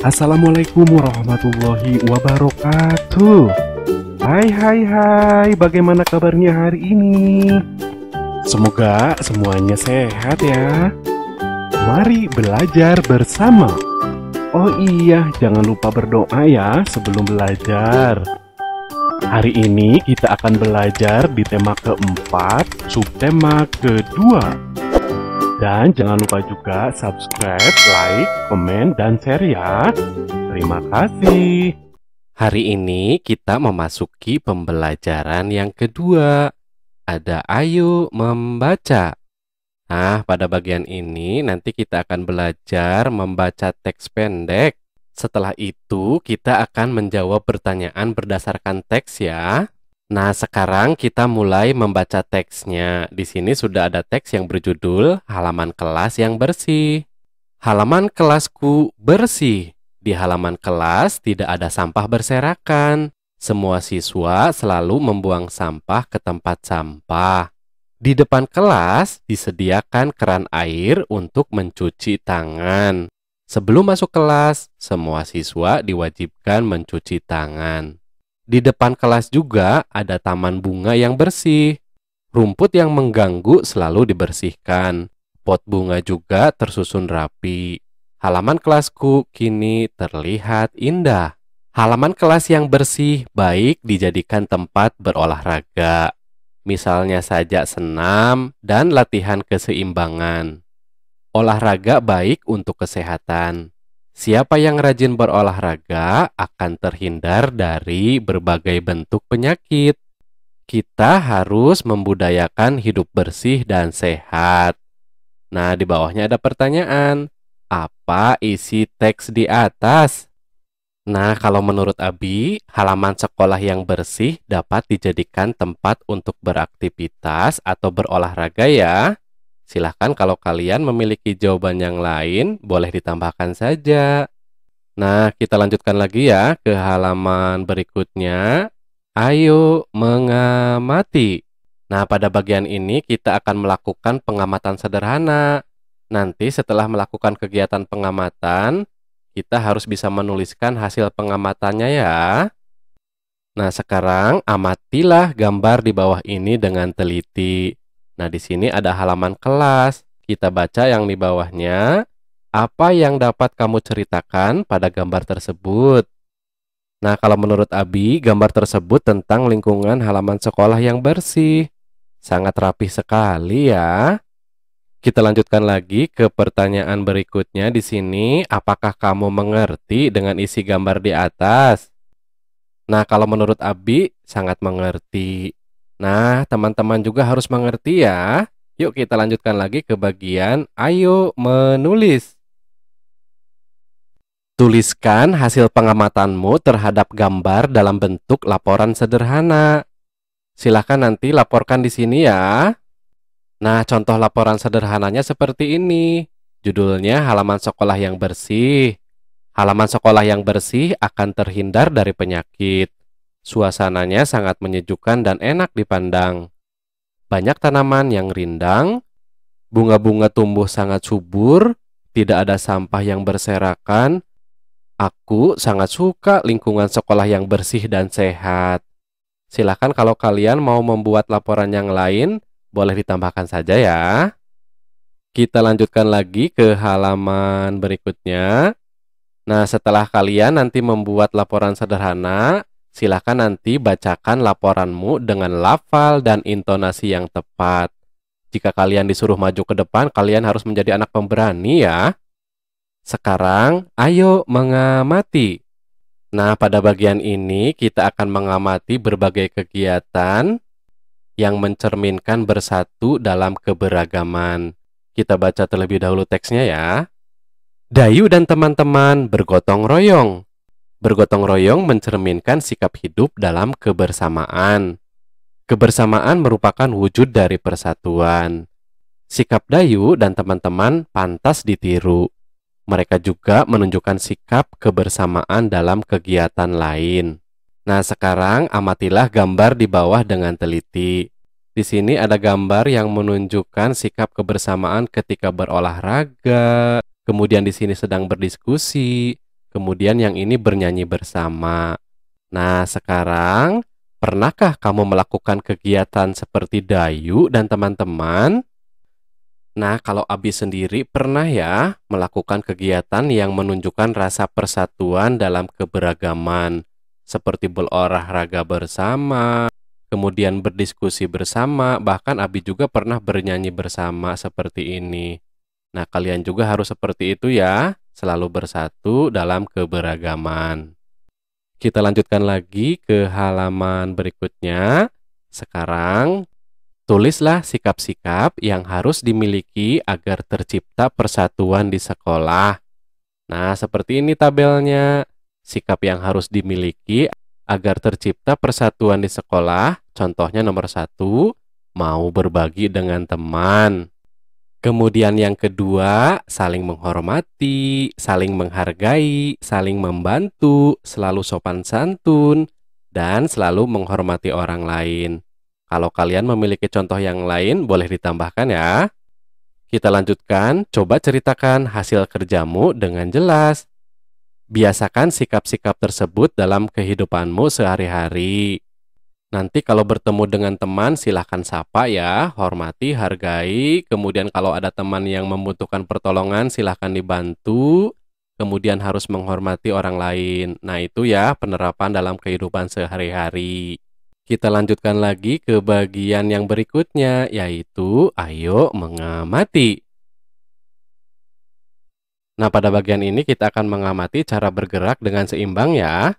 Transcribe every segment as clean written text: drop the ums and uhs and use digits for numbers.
Assalamualaikum warahmatullahi wabarakatuh. Hai, bagaimana kabarnya hari ini? Semoga semuanya sehat ya. Mari belajar bersama. Oh iya, jangan lupa berdoa ya sebelum belajar. Hari ini kita akan belajar di tema keempat, subtema kedua. Dan jangan lupa juga subscribe, like, komen, dan share ya. Terima kasih. Hari ini kita memasuki pembelajaran yang kedua. Ada ayo membaca. Nah, pada bagian ini nanti kita akan belajar membaca teks pendek. Setelah itu kita akan menjawab pertanyaan berdasarkan teks ya. Nah, sekarang kita mulai membaca teksnya. Di sini sudah ada teks yang berjudul Halaman Kelas yang Bersih. Halaman kelasku bersih. Di halaman kelas tidak ada sampah berserakan. Semua siswa selalu membuang sampah ke tempat sampah. Di depan kelas disediakan keran air untuk mencuci tangan. Sebelum masuk kelas, semua siswa diwajibkan mencuci tangan. Di depan kelas juga ada taman bunga yang bersih. Rumput yang mengganggu selalu dibersihkan. Pot bunga juga tersusun rapi. Halaman kelasku kini terlihat indah. Halaman kelas yang bersih baik dijadikan tempat berolahraga. Misalnya saja senam dan latihan keseimbangan. Olahraga baik untuk kesehatan. Siapa yang rajin berolahraga akan terhindar dari berbagai bentuk penyakit. Kita harus membudayakan hidup bersih dan sehat. Nah, di bawahnya ada pertanyaan. Apa isi teks di atas? Nah, kalau menurut Abi, halaman sekolah yang bersih dapat dijadikan tempat untuk beraktivitas atau berolahraga ya. Silahkan kalau kalian memiliki jawaban yang lain, boleh ditambahkan saja. Nah, kita lanjutkan lagi ya ke halaman berikutnya. Ayo mengamati. Nah, pada bagian ini kita akan melakukan pengamatan sederhana. Nanti setelah melakukan kegiatan pengamatan, kita harus bisa menuliskan hasil pengamatannya ya. Nah, sekarang amatilah gambar di bawah ini dengan teliti. Nah, di sini ada halaman kelas. Kita baca yang di bawahnya. Apa yang dapat kamu ceritakan pada gambar tersebut? Nah, kalau menurut Abi, gambar tersebut tentang lingkungan halaman sekolah yang bersih. Sangat rapi sekali ya. Kita lanjutkan lagi ke pertanyaan berikutnya di sini. Apakah kamu mengerti dengan isi gambar di atas? Nah, kalau menurut Abi, sangat mengerti. Nah, teman-teman juga harus mengerti ya. Yuk kita lanjutkan lagi ke bagian ayo menulis. Tuliskan hasil pengamatanmu terhadap gambar dalam bentuk laporan sederhana. Silahkan nanti laporkan di sini ya. Nah, contoh laporan sederhananya seperti ini. Judulnya halaman sekolah yang bersih. Halaman sekolah yang bersih akan terhindar dari penyakit. Suasananya sangat menyejukkan dan enak dipandang. Banyak tanaman yang rindang, bunga-bunga tumbuh sangat subur, tidak ada sampah yang berserakan. Aku sangat suka lingkungan sekolah yang bersih dan sehat. Silakan kalau kalian mau membuat laporan yang lain, boleh ditambahkan saja ya. Kita lanjutkan lagi ke halaman berikutnya. Nah, setelah kalian nanti membuat laporan sederhana, silakan nanti bacakan laporanmu dengan lafal dan intonasi yang tepat. Jika kalian disuruh maju ke depan, kalian harus menjadi anak pemberani ya. Sekarang, ayo mengamati. Nah, pada bagian ini kita akan mengamati berbagai kegiatan yang mencerminkan bersatu dalam keberagaman. Kita baca terlebih dahulu teksnya ya. Dayu dan teman-teman bergotong royong. Bergotong royong mencerminkan sikap hidup dalam kebersamaan. Kebersamaan merupakan wujud dari persatuan. Sikap Dayu dan teman-teman pantas ditiru. Mereka juga menunjukkan sikap kebersamaan dalam kegiatan lain. Nah, sekarang amatilah gambar di bawah dengan teliti. Di sini ada gambar yang menunjukkan sikap kebersamaan ketika berolahraga, kemudian di sini sedang berdiskusi, Kemudian yang ini bernyanyi bersama. Nah, sekarang pernahkah kamu melakukan kegiatan seperti Dayu dan teman-teman? Nah, kalau Abi sendiri pernah ya melakukan kegiatan yang menunjukkan rasa persatuan dalam keberagaman, seperti berolahraga bersama, kemudian berdiskusi bersama, bahkan Abi juga pernah bernyanyi bersama seperti ini. Nah, kalian juga harus seperti itu ya, selalu bersatu dalam keberagaman. Kita lanjutkan lagi ke halaman berikutnya. Sekarang, tulislah sikap-sikap yang harus dimiliki agar tercipta persatuan di sekolah. Nah, seperti ini tabelnya. Sikap yang harus dimiliki agar tercipta persatuan di sekolah. Contohnya nomor 1, mau berbagi dengan teman. Kemudian yang kedua, saling menghormati, saling menghargai, saling membantu, selalu sopan santun, dan selalu menghormati orang lain. Kalau kalian memiliki contoh yang lain, boleh ditambahkan ya. Kita lanjutkan, coba ceritakan hasil kerjamu dengan jelas. Biasakan sikap-sikap tersebut dalam kehidupanmu sehari-hari. Nanti kalau bertemu dengan teman, silahkan sapa ya, hormati, hargai. Kemudian kalau ada teman yang membutuhkan pertolongan, silahkan dibantu. Kemudian harus menghormati orang lain. Nah, itu ya penerapan dalam kehidupan sehari-hari. Kita lanjutkan lagi ke bagian yang berikutnya, yaitu ayo mengamati. Nah, pada bagian ini kita akan mengamati cara bergerak dengan seimbang ya.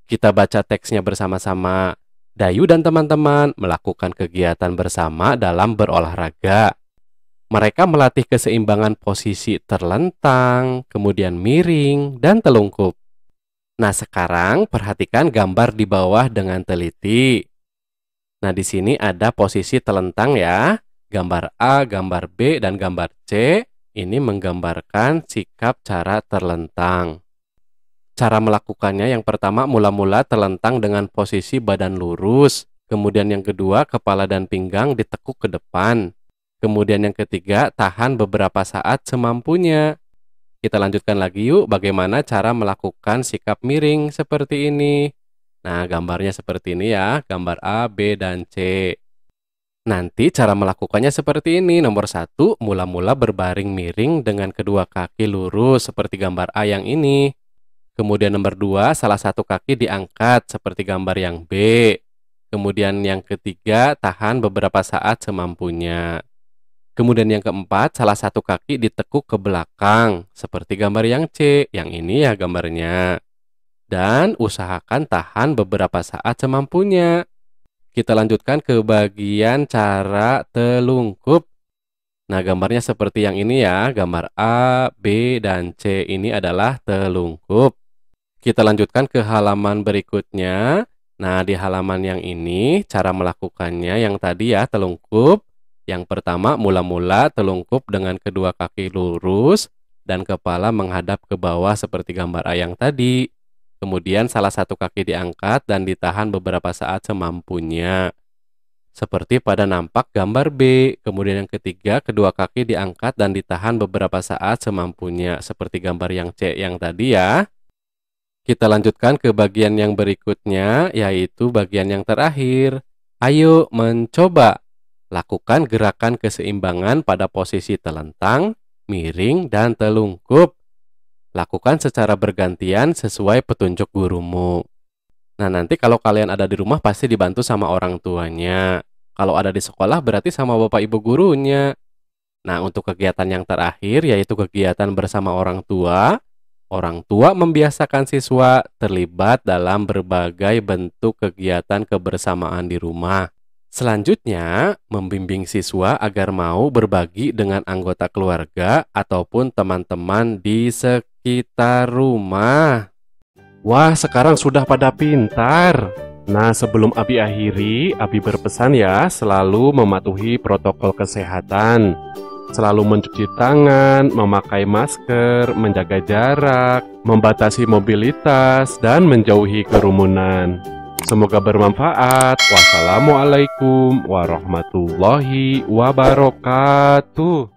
Kita baca teksnya bersama-sama. Dayu dan teman-teman melakukan kegiatan bersama dalam berolahraga. Mereka melatih keseimbangan posisi terlentang, kemudian miring, dan telungkup. Nah, sekarang perhatikan gambar di bawah dengan teliti. Nah, di sini ada posisi telentang ya. Gambar A, gambar B, dan gambar C ini menggambarkan sikap cara terlentang. Cara melakukannya yang pertama mula-mula terlentang dengan posisi badan lurus. Kemudian yang kedua kepala dan pinggang ditekuk ke depan. Kemudian yang ketiga tahan beberapa saat semampunya. Kita lanjutkan lagi yuk bagaimana cara melakukan sikap miring seperti ini. Nah, gambarnya seperti ini ya, gambar A, B, dan C. Nanti cara melakukannya seperti ini. Nomor 1, mula-mula berbaring miring dengan kedua kaki lurus seperti gambar A yang ini. Kemudian nomor 2, salah satu kaki diangkat seperti gambar yang B. Kemudian yang ketiga, tahan beberapa saat semampunya. Kemudian yang keempat, salah satu kaki ditekuk ke belakang seperti gambar yang C. Yang ini ya gambarnya. Dan usahakan tahan beberapa saat semampunya. Kita lanjutkan ke bagian cara telungkup. Nah, gambarnya seperti yang ini ya. Gambar A, B, dan C ini adalah telungkup. Kita lanjutkan ke halaman berikutnya. Nah, di halaman yang ini, cara melakukannya yang tadi ya, telungkup. Yang pertama, mula-mula telungkup dengan kedua kaki lurus dan kepala menghadap ke bawah seperti gambar A yang tadi. Kemudian salah satu kaki diangkat dan ditahan beberapa saat semampunya. Seperti pada nampak gambar B. Kemudian yang ketiga, kedua kaki diangkat dan ditahan beberapa saat semampunya. Seperti gambar yang C yang tadi ya. Kita lanjutkan ke bagian yang berikutnya, yaitu bagian yang terakhir. Ayo mencoba. Lakukan gerakan keseimbangan pada posisi telentang, miring, dan telungkup. Lakukan secara bergantian sesuai petunjuk gurumu. Nah, nanti kalau kalian ada di rumah pasti dibantu sama orang tuanya. Kalau ada di sekolah berarti sama bapak ibu gurunya. Nah, untuk kegiatan yang terakhir yaitu kegiatan bersama orang tua. Orang tua membiasakan siswa terlibat dalam berbagai bentuk kegiatan kebersamaan di rumah. Selanjutnya, membimbing siswa agar mau berbagi dengan anggota keluarga ataupun teman-teman di sekitar rumah. Wah, sekarang sudah pada pintar. Nah, sebelum Abi akhiri, Abi berpesan ya, selalu mematuhi protokol kesehatan. Selalu mencuci tangan, memakai masker, menjaga jarak, membatasi mobilitas, dan menjauhi kerumunan. Semoga bermanfaat. Wassalamualaikum warahmatullahi wabarakatuh.